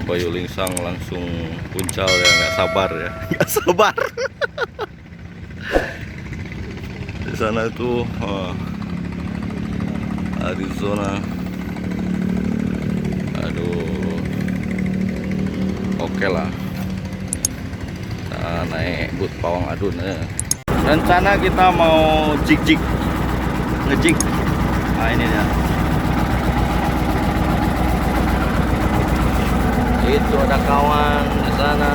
Bayu Lingsang langsung puncal ya, nggak sabar ya, nggak sabar. Di sana tuh Arizona. Aduh, oke lah. Kita naik but pawang adun ya. Rencana kita mau jig-jig, ngejig. Nah ini dia. Itu ada kawan di sana.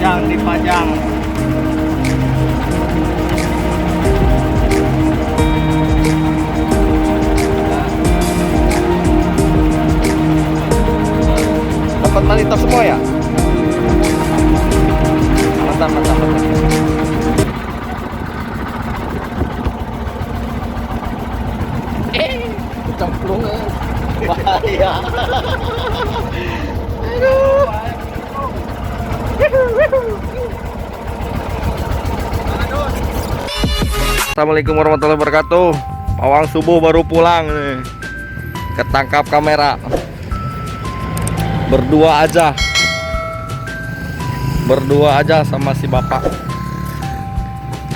Dipajang. Dapat monitor semua ya? Mantap. Cemplung bahaya. Aduh. Assalamualaikum warahmatullahi wabarakatuh. Pawang subuh baru pulang nih. Ketangkap kamera. Berdua aja sama si bapak.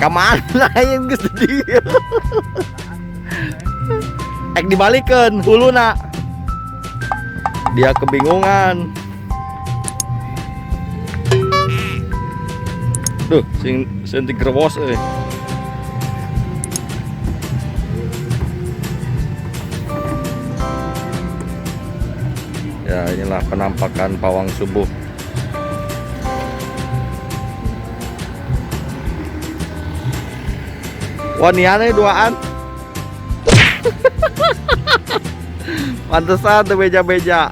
Kemana yang kesedih? Dibalikin hulu nak. Dia kebingungan. Tuh, sing digerwos euy. Ya, inilah penampakan pawang subuh. Wah, niane duaan. Pantesan teu beja-beja.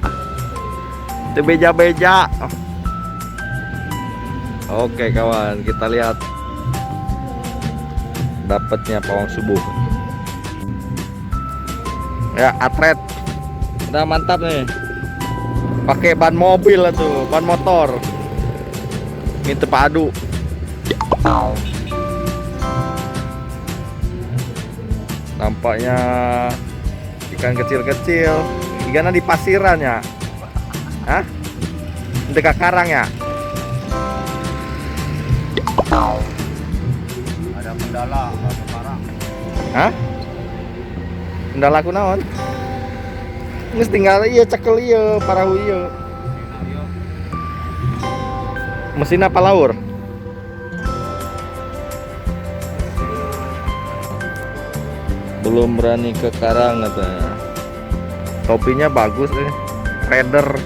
Oke kawan, kita lihat dapatnya pawang subuh. Ya, atret. Udah mantap nih. Pakai ban mobil tuh, ban motor. Ini terpadu. Nampaknya ikan kecil-kecil. Ikannya di pasiran ya. Hah? Dekat karang ya. Ada kendala, ada karang. Hah? Kendala aku naon? Geus tinggal ieu cekel ieu parahu ieu. Mesin apa laur? Belum berani ke karang katanya. Topinya bagus Raider.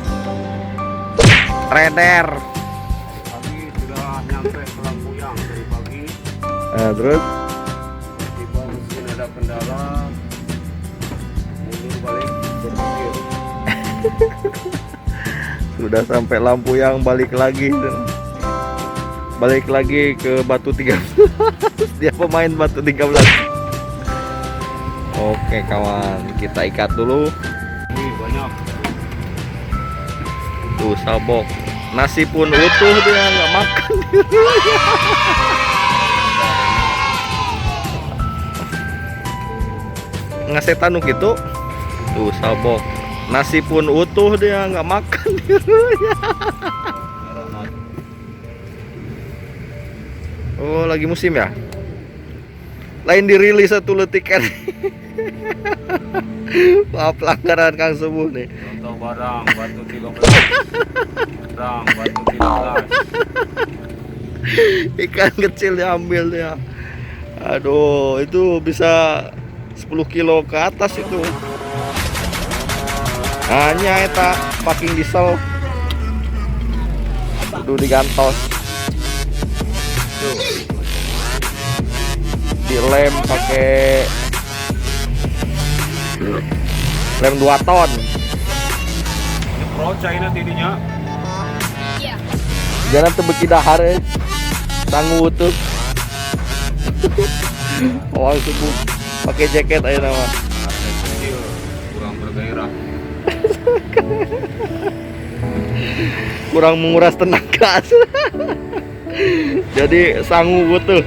Pagi sudah nyampe ke Lampuyang dari pagi. Terus Tiba mesin ada kendala. Mundur balik berpikir. sudah sampai Lampuyang, balik lagi ke Batu 13. Dia pemain Batu 13. Oke kawan, kita ikat dulu. Wih, banyak. Tuh sabok, nasi pun utuh, dia nggak makan. Ngasetan gitu. Tuh sabok, nasi pun utuh, dia nggak makan. Oh lagi musim ya? Lain dirilis satu letikan. Wah, pelanggaran Kang Subuh nih. Contoh barang Batu 13. Barang Batu 13. Ikan kecil diambil ya. Aduh, itu bisa 10 kilo ke atas itu. Hanya eta packing diesel. Kudu digantos. Tuh. Dilem pakai lem 2 ton. Ini pro China tidinya. Jangan tebeki dahar tangguh tuh. Awal subuh pakai jaket aja nama. Harga kecil, kurang bergairah. Kurang menguras tenaga. Jadi sanggup tuh.